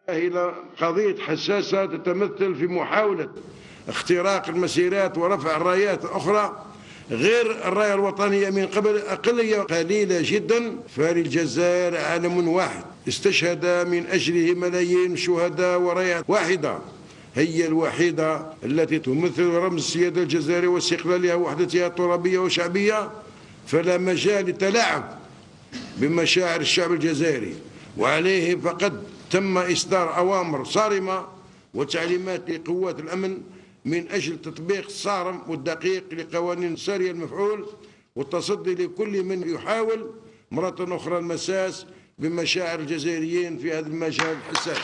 إلى قضية حساسة تتمثل في محاولة اختراق المسيرات ورفع الرايات الأخرى غير الراية الوطنية من قبل أقلية قليلة جدا. فللجزائر عالم واحد استشهد من أجله ملايين الشهداء، وراية واحدة هي الوحيدة التي تمثل رمز السيادة الجزائرية واستقلالها ووحدتها الترابية وشعبية. فلا مجال للتلاعب بمشاعر الشعب الجزائري، وعليه فقد تم إصدار أوامر صارمة وتعليمات لقوات الأمن من أجل تطبيق الصارم والدقيق لقوانين سارية المفعول، والتصدي لكل من يحاول مرة أخرى المساس بمشاعر الجزائريين في هذا المجال الحساس.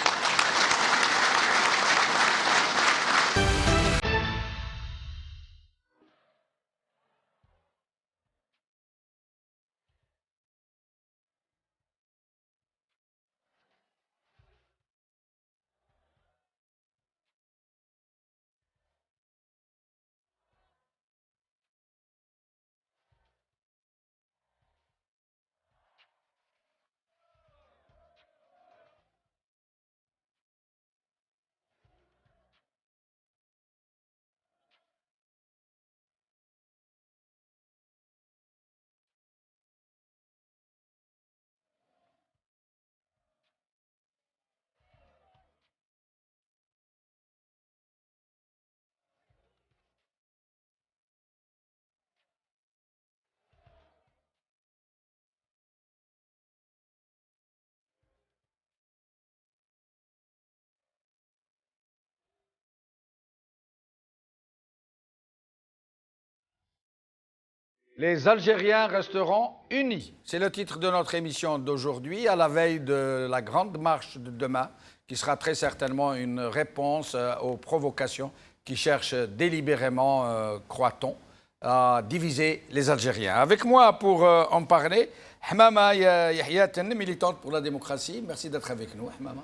Les Algériens resteront unis. C'est le titre de notre émission d'aujourd'hui, à la veille de la grande marche de demain, qui sera très certainement une réponse aux provocations qui cherchent délibérément, croit-on, à diviser les Algériens. Avec moi pour en parler, Hamama Yahyaten, militante pour la démocratie. Merci d'être avec nous, Hamama.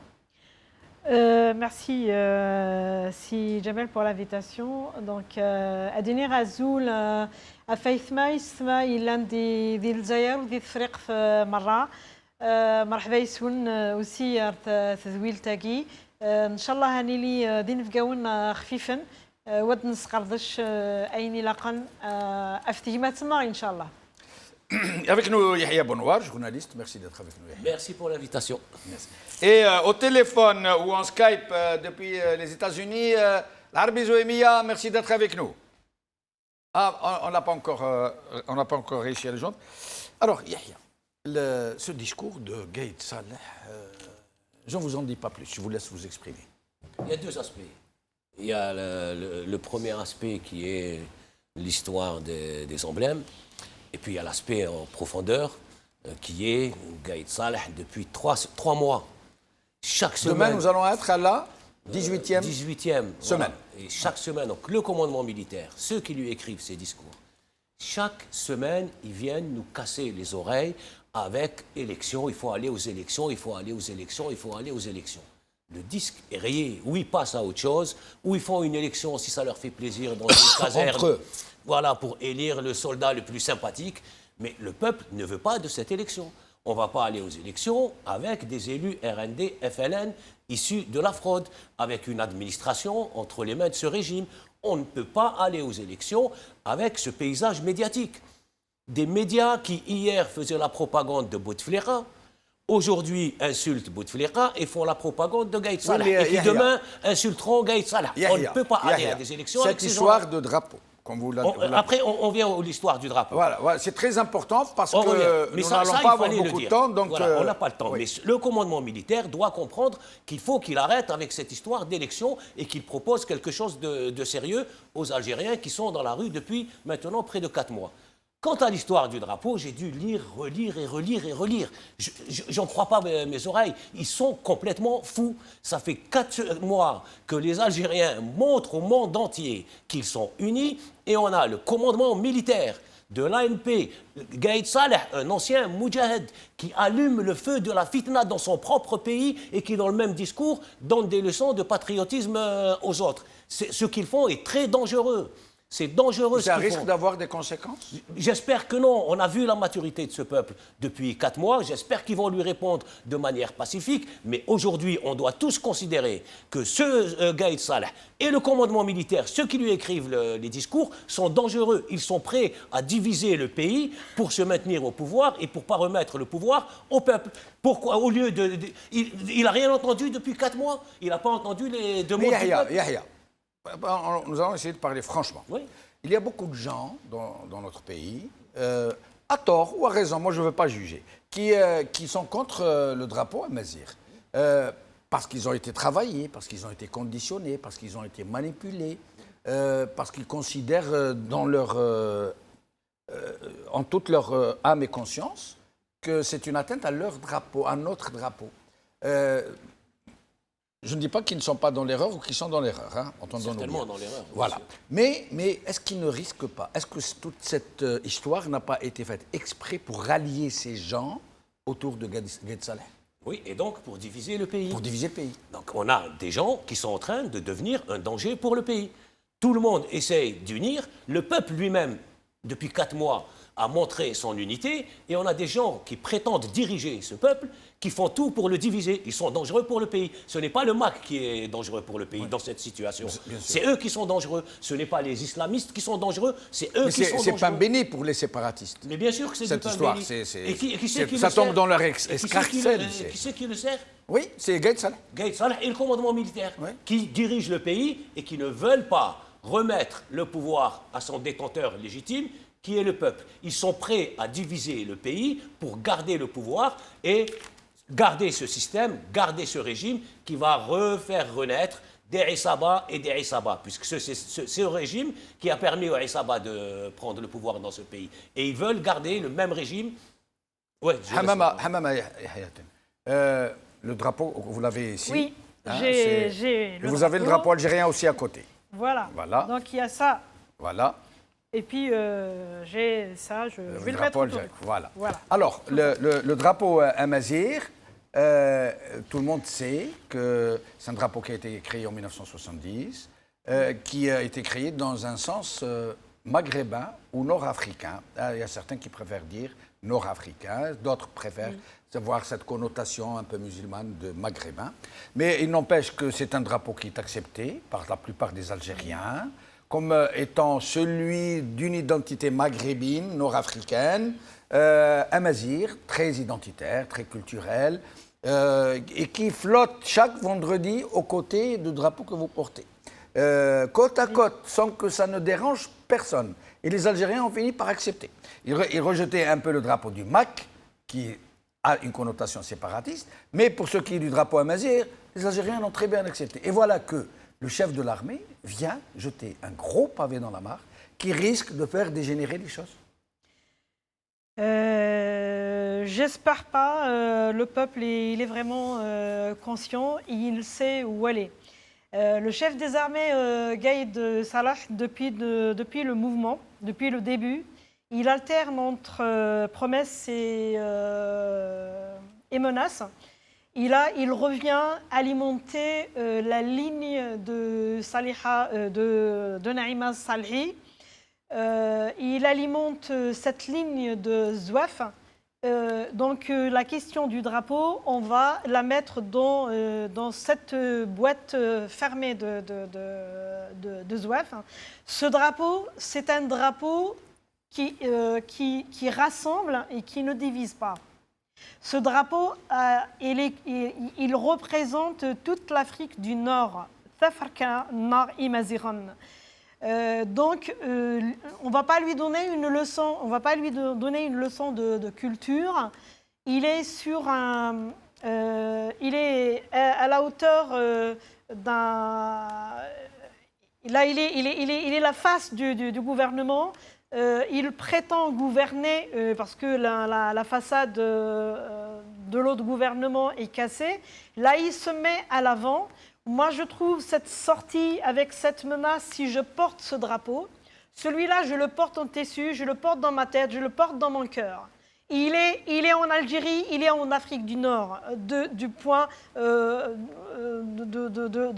Merci Si Jamel pour l'invitation. Donc, Adinir Azoul أفايث ما يسمى إلان دي الجزائر ودي الفريق في مرة مرحبا يسون وسي تذويل تاقي إن شاء الله هاني لي دين فقاون خفيفا ود نسقردش أيني لقن أفتهمات تما إن شاء الله. Avec nous, Yahya Bonouar, journaliste. Merci d'être avec nous, Yahya. Merci pour l'invitation. Merci. Et au téléphone ou en Skype depuis les États-Unis, l'Arbi Zoémia, merci d'être avec nous. Ah, on n'a pas encore réussi à le joindre. Alors, Yahya, ce discours de Gaïd Saleh, je ne vous en dis pas plus, je vous laisse vous exprimer. Il y a deux aspects. Il y a le premier aspect qui est l'histoire des emblèmes, et puis il y a l'aspect en profondeur qui est Gaïd Saleh depuis 3 mois. Chaque semaine. Demain, nous allons être à la 18e semaine. Voilà. Et chaque semaine, donc le commandement militaire, ceux qui lui écrivent ces discours, chaque semaine, ils viennent nous casser les oreilles avec élections, il faut aller aux élections, il faut aller aux élections, il faut aller aux élections. Le disque est rayé, ou ils passent à autre chose, ou ils font une élection si ça leur fait plaisir dans une caserne, voilà, pour élire le soldat le plus sympathique. Mais le peuple ne veut pas de cette élection. On ne va pas aller aux élections avec des élus RND, FLN, issus de la fraude, avec une administration entre les mains de ce régime. On ne peut pas aller aux élections avec ce paysage médiatique. Des médias qui, hier, faisaient la propagande de Bouteflika, aujourd'hui insultent Bouteflika et font la propagande de Gaïd Saleh. Et qui, demain, insulteront Gaïd Saleh. On ne peut pas aller à des élections avec ces gens. Cette histoire de drapeau. Après, on vient à l'histoire du drapeau. Voilà, c'est très important parce que nous n'allons pas avoir beaucoup de temps. Donc voilà, on n'a pas le temps. Oui. Mais le commandement militaire doit comprendre qu'il faut qu'il arrête avec cette histoire d'élection et qu'il propose quelque chose de sérieux aux Algériens qui sont dans la rue depuis maintenant près de 4 mois. Quant à l'histoire du drapeau, j'ai dû lire, relire et relire et relire. J'en crois pas mes oreilles. Ils sont complètement fous. Ça fait 4 mois que les Algériens montrent au monde entier qu'ils sont unis et on a le commandement militaire de l'ANP, Gaïd Saleh, un ancien moudjahid qui allume le feu de la fitna dans son propre pays et qui, dans le même discours, donne des leçons de patriotisme aux autres. Ce qu'ils font est très dangereux. C'est dangereux. Ça ce qu'ils risque font. d'avoir des conséquences? J'espère que non. On a vu la maturité de ce peuple depuis 4 mois. J'espère qu'ils vont lui répondre de manière pacifique. Mais aujourd'hui, on doit tous considérer que ce Gaïd Salah et le commandement militaire, ceux qui lui écrivent les discours, sont dangereux. Ils sont prêts à diviser le pays pour se maintenir au pouvoir et pour ne pas remettre le pouvoir au peuple. Pourquoi, au lieu de il n'a rien entendu depuis 4 mois. Il n'a pas entendu les demandes du peuple. Yahya, nous allons essayer de parler franchement. Oui. Il y a beaucoup de gens dans notre pays, à tort ou à raison, moi je ne veux pas juger, qui sont contre le drapeau amazigh. Parce qu'ils ont été travaillés, parce qu'ils ont été conditionnés, parce qu'ils ont été manipulés, parce qu'ils considèrent en toute leur âme et conscience que c'est une atteinte à leur drapeau, à notre drapeau. Je ne dis pas qu'ils ne sont pas dans l'erreur ou qu'ils sont dans l'erreur. Hein, certainement dans l'erreur. Voilà. Mais est-ce qu'ils ne risquent pas? Est-ce que toute cette histoire n'a pas été faite exprès pour rallier ces gens autour de Gaïd Salah? Oui, et donc pour diviser le pays. Pour diviser le pays. Donc on a des gens qui sont en train de devenir un danger pour le pays. Tout le monde essaye d'unir. Le peuple lui-même, depuis 4 mois, a montré son unité. Et on a des gens qui prétendent diriger ce peuple, qui font tout pour le diviser. Ils sont dangereux pour le pays. Ce n'est pas le MAC qui est dangereux pour le pays dans cette situation. C'est eux qui sont dangereux. Ce n'est pas les islamistes qui sont dangereux, c'est eux qui sont dangereux. C'est pain béni pour les séparatistes. Mais bien sûr que c'est cette du pain histoire. béni. Et qui c'est qui ça le tombe sert? dans leur Qui escarcelle. c'est qui le sert? Oui, c'est Gaïd Salah. Gaïd Salah et le commandement militaire Oui. qui dirigent le pays et qui ne veulent pas remettre le pouvoir à son détenteur légitime, qui est le peuple. Ils sont prêts à diviser le pays pour garder le pouvoir et garder ce système, garder ce régime qui va refaire renaître des Issaba et des Issaba, puisque c'est le régime qui a permis aux Issaba de prendre le pouvoir dans ce pays. Et ils veulent garder le même régime. Ouais, Hamama Yahyatin. Le drapeau, vous l'avez ici. Oui, hein, j'ai vous avez le drapeau algérien aussi à côté. Voilà. Voilà. Donc il y a ça. Voilà. Et puis j'ai ça, je vais le mettre drapeau autour. algérien. Voilà. Voilà. Alors, le drapeau amazigh, tout le monde sait que c'est un drapeau qui a été créé en 1970, qui a été créé dans un sens maghrébin ou nord-africain. Il y a certains qui préfèrent dire nord-africain, d'autres préfèrent voir cette connotation un peu musulmane de maghrébin. Mais il n'empêche que c'est un drapeau qui est accepté par la plupart des Algériens comme étant celui d'une identité maghrébine, nord-africaine, amazigh, très identitaire, très culturel, et qui flotte chaque vendredi aux côtés du drapeau que vous portez. Côte à côte, sans que ça ne dérange personne. Et les Algériens ont fini par accepter. Ils rejetaient un peu le drapeau du MAC, qui a une connotation séparatiste, mais pour ce qui est du drapeau amazigh, les Algériens l'ont très bien accepté. Et voilà que le chef de l'armée vient jeter un gros pavé dans la mare qui risque de faire dégénérer les choses. J'espère pas. Le peuple, il est vraiment conscient. Il sait où aller. Le chef des armées, Gaïd Salah, depuis le mouvement, depuis le début, il alterne entre promesses et menaces. Il revient alimenter la ligne de Saliha, de Naïma Salhi. Il alimente cette ligne de Zouaf. Donc la question du drapeau, on va la mettre dans cette boîte fermée de Zouaf. Ce drapeau, c'est un drapeau qui rassemble et qui ne divise pas. Ce drapeau, il représente toute l'Afrique du Nord. Donc, on ne va pas lui donner une leçon. On va pas lui donner une leçon de culture. Il est il est à la hauteur d'un. Là, il est la face du gouvernement. Il prétend gouverner parce que la façade de l'autre gouvernement est cassée. Là, il se met à l'avant. Moi, je trouve cette sortie avec cette menace, si je porte ce drapeau, celui-là, je le porte en tissu, je le porte dans ma tête, je le porte dans mon cœur. Il est en Algérie, il est en Afrique du Nord, du point de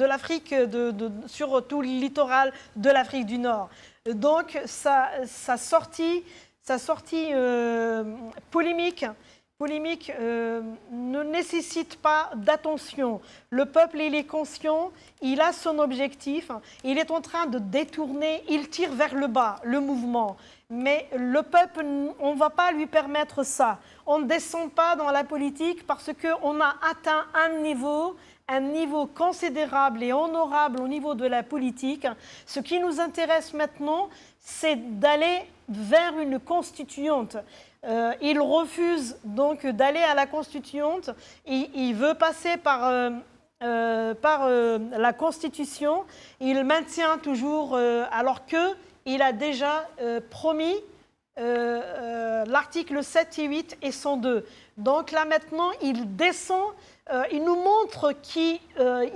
l'Afrique, sur tout le littoral de l'Afrique du Nord. Donc sa sortie polémique ne nécessite pas d'attention. Le peuple, il est conscient, il a son objectif, il est en train de détourner, il tire vers le bas le mouvement. Mais le peuple, on ne va pas lui permettre ça. On ne descend pas dans la politique parce qu'on a atteint un niveau considérable et honorable au niveau de la politique. Ce qui nous intéresse maintenant, c'est d'aller vers une constituante. Il refuse donc d'aller à la constituante. Il veut passer par la Constitution. Il maintient toujours, alors qu'il a déjà promis l'article 7 et 8 et 102. Donc là maintenant, il descend, il nous montre qu'il met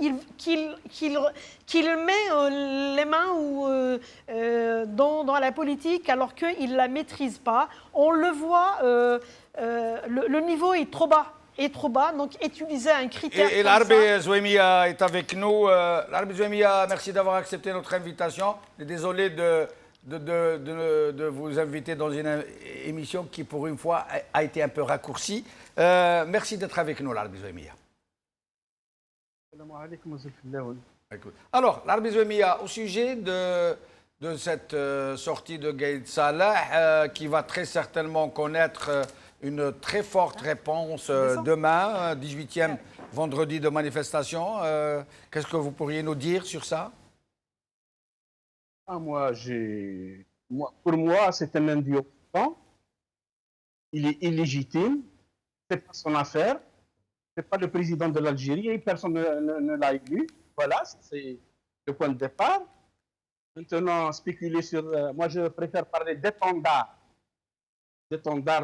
les mains dans la politique alors qu'il ne la maîtrise pas. On le voit, le niveau est trop bas. Donc utiliser un critère et l'Arbi Zouemia est avec nous. L'Arbi Zouemia, merci d'avoir accepté notre invitation. Désolé de vous inviter dans une émission qui, pour une fois, a été un peu raccourcie. Merci d'être avec nous, l'Arbi Zouemia. Alors, l'Arbi Zouemia, au sujet de cette sortie de Gaïd Salah, qui va très certainement connaître une très forte réponse demain, 18e vendredi de manifestation. Qu'est-ce que vous pourriez nous dire sur ça? Pour moi, c'est un individu. Il est illégitime. Ce n'est pas son affaire. Ce n'est pas le président de l'Algérie et personne ne l'a élu. Voilà, c'est le point de départ. Maintenant, spéculer sur... moi, je préfère parler d'étendards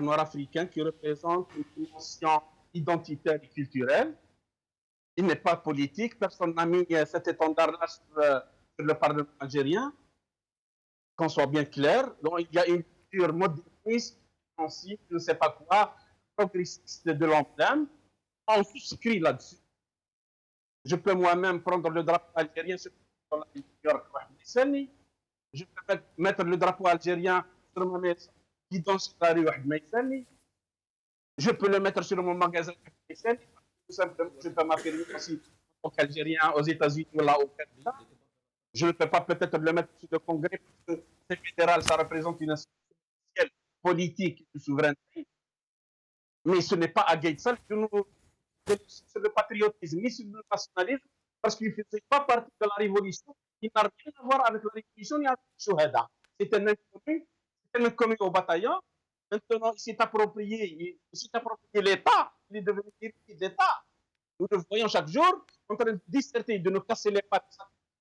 nord-africains qui représentent une dimension identitaire et culturelle. Il n'est pas politique. Personne n'a mis cet étendard-là sur le Parlement algérien. Qu'on soit bien clair. Donc, il y a une culture moderniste, je ne sais pas quoi, progressiste de l'emblème. On souscrit là-dessus. Je peux moi-même prendre le drapeau algérien sur la ville de New York. Je peux mettre le drapeau algérien sur ma maison qui danse sur la rue Maïsani. Je peux le mettre sur mon magasin Maïsani. Tout simplement, je peux m'affirmer aussi en tant qu'Algérien aux États-Unis ou là au Canada. Je ne peux pas peut-être le mettre sur le Congrès parce que c'est fédéral, ça représente une institution politique de souveraineté. Mais ce n'est pas à Gaïd Salah que nous sur le patriotisme ni sur le nationalisme parce qu'il ne faisait pas partie de la révolution. Il n'a rien à voir avec la révolution ni avec le Chouhada. C'est un inconnu au bataillon. Maintenant, il s'est approprié l'État. Il est devenu héritier d'État. Nous le voyons chaque jour en train de disserter, de nous casser les pattes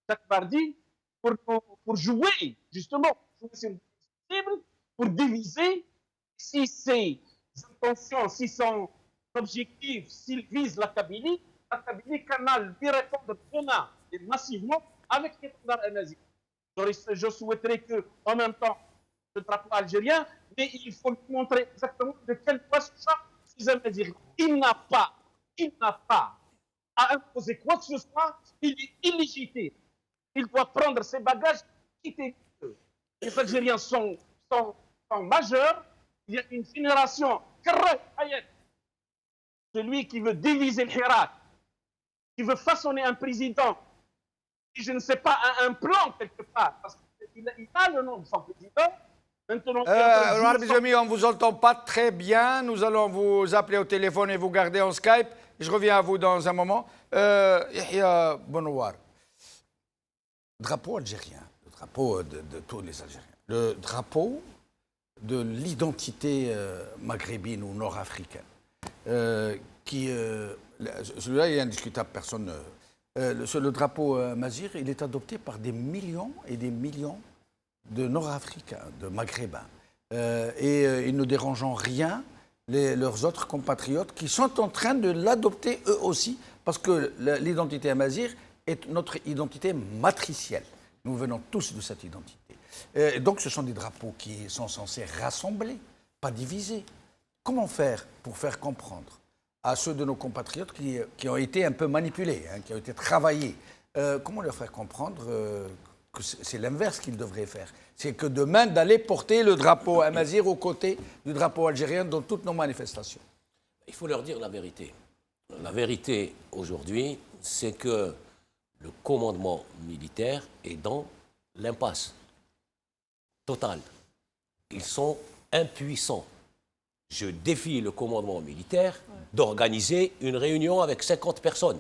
chaque mardi pour jouer, justement, pour diviser. Si ses intentions, si son objectif, s'il vise la Kabylie canal lui répondre demain et massivement avec l'étendard nazi. Je souhaiterais qu'en même temps, le drapeau algérien, mais il faut lui montrer exactement de quel poids se ces Amazirs. Il n'a pas à imposer quoi que ce soit, il est illégitime. Il doit prendre ses bagages, quitter. Les Algériens sont majeurs. Il y a une génération, celui qui veut diviser le Hirak, qui veut façonner un président, qui, je ne sais pas, a un plan quelque part, parce qu'il a le nom de son président. Maintenant, on ne vous entend pas très bien. Nous allons vous appeler au téléphone et vous garder en Skype. Je reviens à vous dans un moment. Yahya Bonouar, drapeau algérien, le drapeau de tous les Algériens, le drapeau de l'identité maghrébine ou nord-africaine, celui-là est indiscutable, personne. Le drapeau Mazir, il est adopté par des millions et des millions de Nord-Africains, de Maghrébins, et il ne dérange en rien leurs autres compatriotes qui sont en train de l'adopter eux aussi, parce que l'identité Mazir est notre identité matricielle. Nous venons tous de cette identité. Et donc ce sont des drapeaux qui sont censés rassembler, pas diviser. Comment faire pour faire comprendre à ceux de nos compatriotes qui ont été un peu manipulés, qui ont été travaillés, comment leur faire comprendre que c'est l'inverse qu'ils devraient faire. C'est que demain, d'aller porter le drapeau amazigh aux côtés du drapeau algérien dans toutes nos manifestations. Il faut leur dire la vérité. La vérité aujourd'hui, c'est que le commandement militaire est dans l'impasse totale. Ils sont impuissants. Je défie le commandement militaire d'organiser une réunion avec 50 personnes.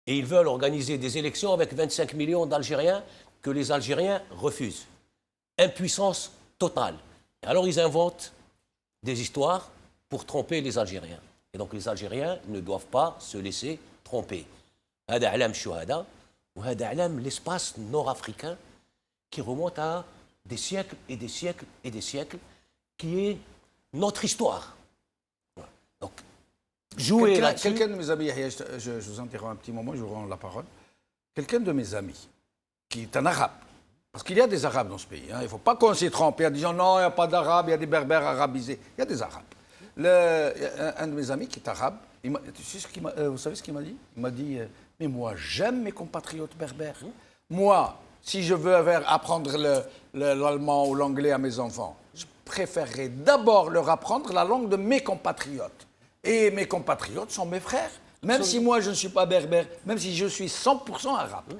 Et ils veulent organiser des élections avec 25 millions d'Algériens que les Algériens refusent. Impuissance totale. Et alors ils inventent des histoires pour tromper les Algériens. Et donc les Algériens ne doivent pas se laisser tromper. هذا علم الشهداء وهذا علم l'espace nord-africain qui remonte à des siècles et des siècles et des siècles, qui est notre histoire. Donc, jouer là-dessus... Quelqu'un de mes amis, je vous interromps un petit moment, je vous rends la parole. Quelqu'un de mes amis, qui est un arabe, parce qu'il y a des arabes dans ce pays, hein, il ne faut pas qu'on s'y trompe en disant non, il n'y a pas d'arabes, il y a des berbères arabisés, il y a des arabes. Un de mes amis qui est arabe, vous savez ce qu'il m'a dit? Il m'a dit, mais moi j'aime mes compatriotes berbères. Moi, si je veux apprendre l'allemand ou l'anglais à mes enfants, je préférerais d'abord leur apprendre la langue de mes compatriotes. Et mes compatriotes sont mes frères. Même si moi je ne suis pas berbère, même si je suis 100% arabe,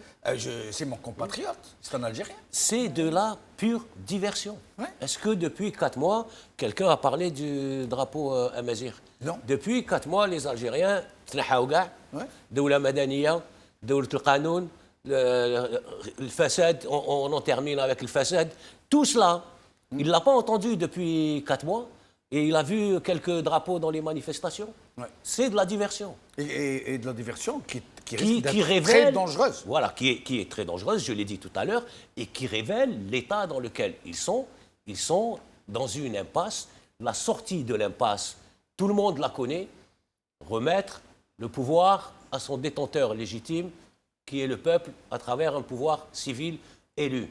c'est mon compatriote, c'est un Algérien. C'est de la pure diversion. Ouais. Est-ce que depuis 4 mois, quelqu'un a parlé du drapeau amazigh? Non. Depuis 4 mois, les Algériens, Doula Madaniya, Doula al-Qanoun, le Fassad, on en termine avec le Fassad. Tout cela, il ne l'a pas entendu depuis 4 mois. Et il a vu quelques drapeaux dans les manifestations. Ouais. C'est de la diversion. Et de la diversion qui risque d'être très dangereuse. Voilà, qui est très dangereuse, je l'ai dit tout à l'heure, et qui révèle l'état dans lequel ils sont. Ils sont dans une impasse. La sortie de l'impasse, tout le monde la connaît. Remettre le pouvoir à son détenteur légitime, qui est le peuple, à travers un pouvoir civil élu.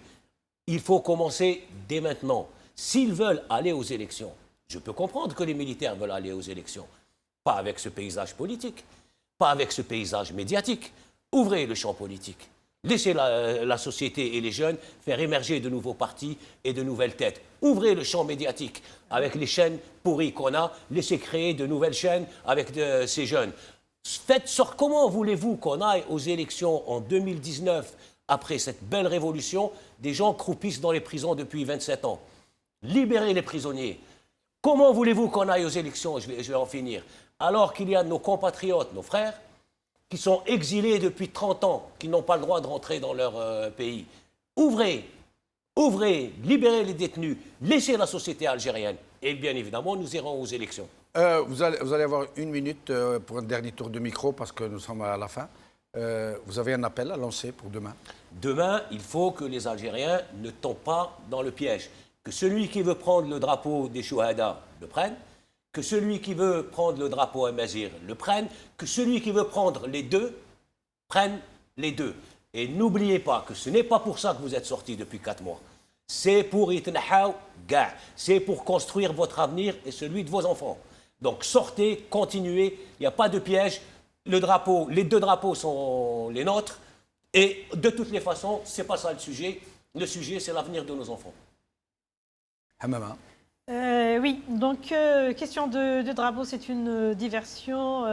Il faut commencer dès maintenant. S'ils veulent aller aux élections, je peux comprendre que les militaires veulent aller aux élections. Pas avec ce paysage politique, pas avec ce paysage médiatique. Ouvrez le champ politique. Laissez la société et les jeunes faire émerger de nouveaux partis et de nouvelles têtes. Ouvrez le champ médiatique avec les chaînes pourries qu'on a. Laissez créer de nouvelles chaînes avec ces jeunes. Faites sorte, comment voulez-vous qu'on aille aux élections en 2019, après cette belle révolution? Des gens croupissent dans les prisons depuis 27 ans. Libérez les prisonniers. Comment voulez-vous qu'on aille aux élections? Je vais en finir. Alors qu'il y a nos compatriotes, nos frères, qui sont exilés depuis 30 ans, qui n'ont pas le droit de rentrer dans leur pays. Ouvrez, libérez les détenus, laissez la société algérienne. Et bien évidemment, nous irons aux élections. Vous allez avoir 1 minute pour un dernier tour de micro, parce que nous sommes à la fin. Vous avez un appel à lancer pour demain? Demain, il faut que les Algériens ne tombent pas dans le piège. Que celui qui veut prendre le drapeau des Chouhada le prenne, que celui qui veut prendre le drapeau amazigh le prenne, que celui qui veut prendre les deux prenne les deux. Et n'oubliez pas que ce n'est pas pour ça que vous êtes sortis depuis 4 mois. C'est pour itnahaw ga, c'est pour construire votre avenir et celui de vos enfants. Donc sortez, continuez, il n'y a pas de piège. Les 2 drapeaux sont les nôtres. Et de toutes les façons, ce n'est pas ça le sujet. Le sujet, c'est l'avenir de nos enfants. Hamama. Oui, donc question de drapeau, c'est une diversion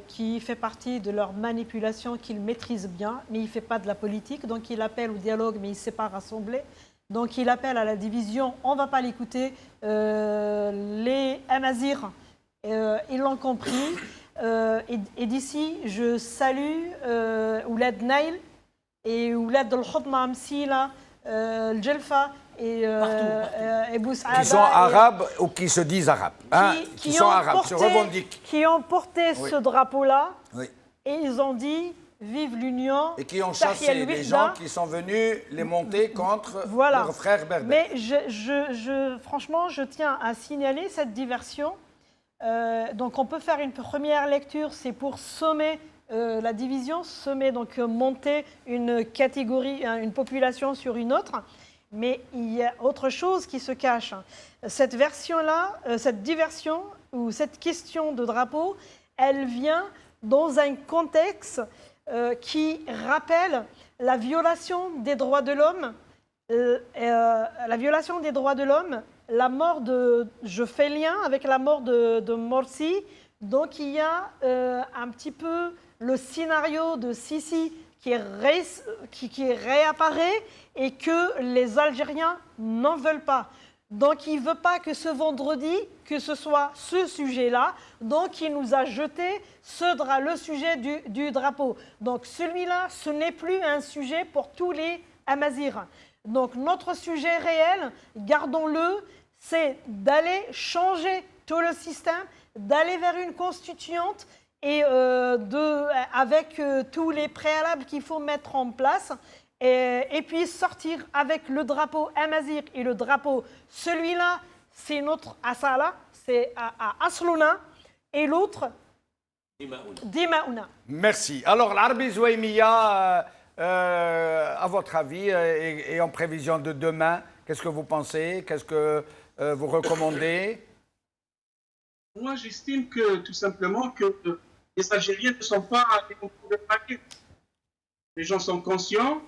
qui fait partie de leur manipulation qu'ils maîtrisent bien, mais il ne fait pas de la politique, donc il appelle au dialogue, mais il ne sait pas rassembler. Donc il appelle à la division, on ne va pas l'écouter. Les Amazirs, ils l'ont compris. Et d'ici, je salue Oulad Nail et Oulad al-Hudma Amsila, Al-Jalfa, et qui sont arabes ou qui se disent arabes, qui sont arabes, se revendiquent. Qui ont porté ce drapeau-là, et ils ont dit vive l'union. Et qui ont chassé les gens qui sont venus les monter contre leurs frères berbères. Mais franchement, je tiens à signaler cette diversion. Donc on peut faire une première lecture, c'est pour sommer la division, donc monter une catégorie, une population sur une autre. Mais il y a autre chose qui se cache. Cette version-là, cette diversion ou cette question de drapeau, elle vient dans un contexte qui rappelle la violation des droits de l'homme, la mort de... Je fais lien avec la mort de Morsi. Donc il y a un petit peu le scénario de Sisi qui réapparaît et que les Algériens n'en veulent pas. Donc il ne veut pas que ce vendredi, que ce soit ce sujet-là. Donc il nous a jeté le sujet du drapeau. Donc celui-là, ce n'est plus un sujet pour tous les Amazirs. Donc notre sujet réel, gardons-le, c'est d'aller changer tout le système, d'aller vers une constituante et avec tous les préalables qu'il faut mettre en place et puis sortir avec le drapeau Amazigh et le drapeau, celui-là, c'est notre Asala, c'est à Aslouna, et l'autre, Dimaouna. Merci. Alors, l'Arbi Zouaïmiya, à votre avis, et en prévision de demain, qu'est-ce que vous pensez? Qu'est-ce que vous recommandez? Moi, j'estime que tout simplement que les Algériens ne sont pas à des concours de paquets. Les gens sont conscients.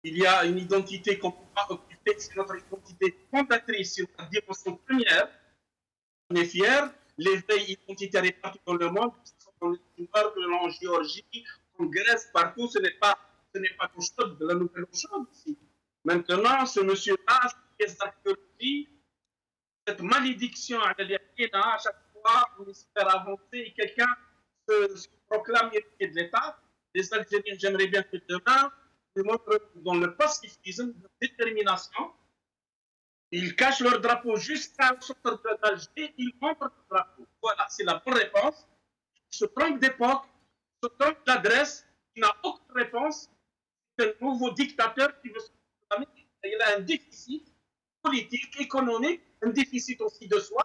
Il y a une identité qu'on ne peut pas occulter. C'est notre identité fondatrice, c'est notre dimension première. On est fiers. L'éveil identitaire est partout dans le monde. Dans le Zimbabwe, en Géorgie, en Grèce, partout. Ce n'est pas qu'au chaude, de la nouvelle eau chaude ici. Maintenant, ce monsieur-là, cette pièce d'archéologie, cette malédiction à chaque fois on espère avancer et quelqu'un se proclame héritier de l'État. Les Algériens, j'aimerais bien que demain, ils montrent dans le pacifisme, de détermination. Ils cachent leur drapeau jusqu'à sortir d'Alger, ils montrent leur drapeau. Voilà, c'est la bonne réponse. Ils se trompent d'époque, ils se trompent d'adresse, il n'a aucune réponse. C'est un nouveau dictateur qui veut se proclamer. Il a un déficit politique, économique, un déficit aussi de soi.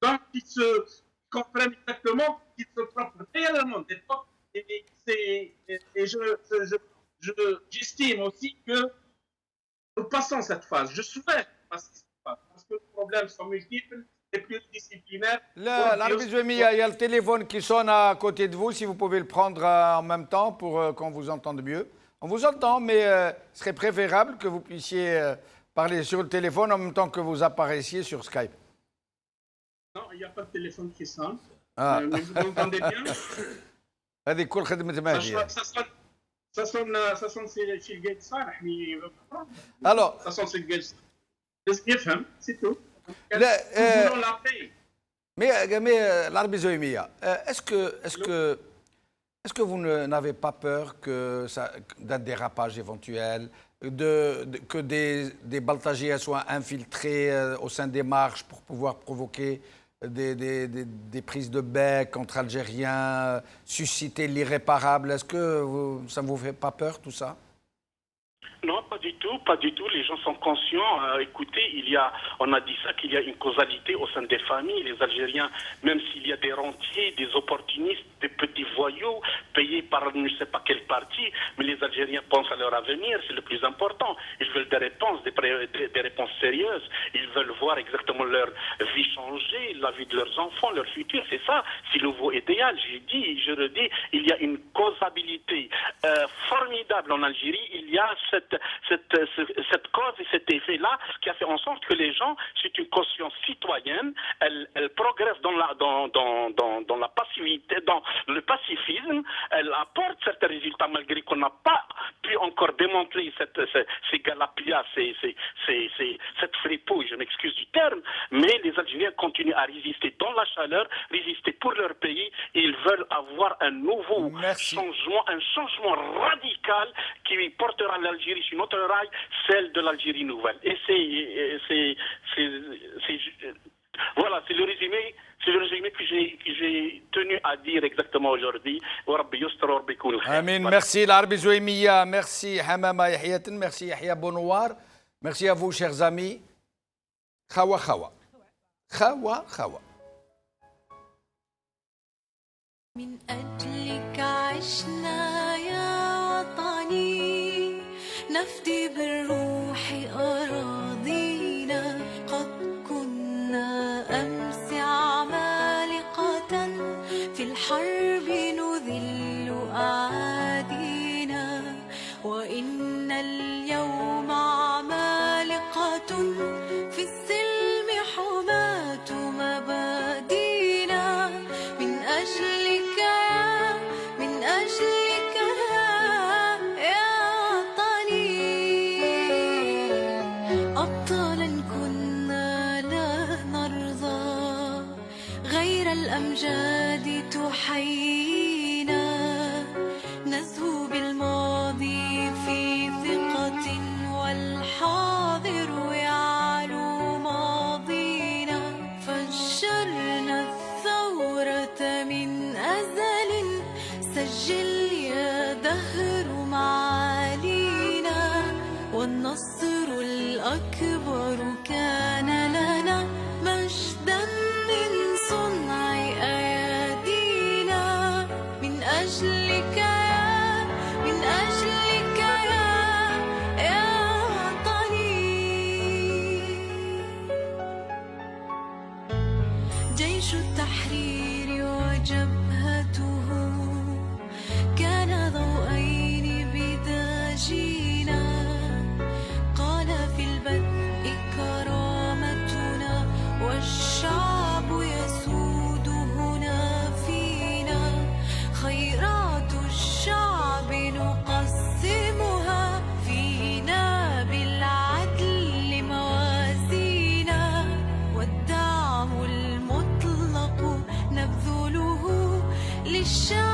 Donc, ils se comprennent exactement qu'ils se trompent réellement d'époque. Et j'estime aussi que nous passons cette phase. Je souhaite passer cette phase parce que les problèmes sont multiples et pluridisciplinaires. L'Arbi Zouaïmiya, il y a le téléphone qui sonne à côté de vous, si vous pouvez le prendre en même temps pour qu'on vous entende mieux. On vous entend, mais ce serait préférable que vous puissiez parler sur le téléphone en même temps que vous apparaissiez sur Skype. Non, il n'y a pas de téléphone qui sonne. Ah. Mais vous m'entendez bien? هذه كل خدمة مهدي. Ça sonne chez le Gates Sarah, mais Alors, ça sonne chez le Gates. C'est tout. Mais l'Arbi Zouaïmiya, est-ce que vous n'avez pas peur d'un dérapage éventuel, que des Baltagiens soient infiltrés au sein des marches pour pouvoir provoquer des prises de bec entre Algériens, susciter l'irréparable? Est-ce que ça ne vous fait pas peur tout ça? Non, pas du tout, pas du tout. Les gens sont conscients. Écoutez, on a dit ça, qu'il y a une causalité au sein des familles. Les Algériens, même s'il y a des rentiers, des opportunistes, des petits voyous payés par je ne sais pas quel parti, mais les Algériens pensent à leur avenir, c'est le plus important. Ils veulent des réponses, des réponses sérieuses. Ils veulent voir exactement leur vie changer, la vie de leurs enfants, leur futur. C'est ça, c'est le nouveau idéal. Je redis, il y a une causabilité formidable en Algérie. Il y a cette cause et cet effet-là qui a fait en sorte que les gens, c'est une conscience citoyenne, elle progresse dans la passivité, dans le pacifisme, elle apporte certains résultats malgré qu'on n'a pas pu encore démontrer ces galapias, cette fripouille, je m'excuse du terme, mais les Algériens continuent à résister dans la chaleur, résister pour leur pays, et ils veulent avoir un nouveau changement, un changement radical qui portera l'Algérie sur notre rail, celle de l'Algérie nouvelle. Et voilà, c'est le résumé que j'ai tenu à dire exactement aujourd'hui. Amin, merci l'Arbi Zouaïmiya, merci Hamama Yahyatin, merci Yahya Bonouar, merci à vous chers amis. Khawa Khawa. Khawa Khawa. من أجلك عشنا يا وطني نفدي بالروح أراضينا قد كنا أمس عمالقة في الحرب نذل أعادينا وإن اليوم عمالقة في السلم حماة مبادينا من أجلك من أجلك يا وطني أبطالا كنا لا نرضى غير الأمجاد تحيينا نزهو بالماضي في ثقة والحاضر يعلو ماضينا فجرنا الثورة من أزل سجل يا دهر معالينا والنصر الأكبر كان لنا مجدا من صنع أيادينا من أجلك من أجلك يا وطني جيش التحرير وجبهته كان ضوءين بداجينا قال في البدء كرامتنا والشعب يسود هنا فينا خيرات الشعب نقسمها فينا بالعدل موازينا والدعم المطلق نبذله للشعب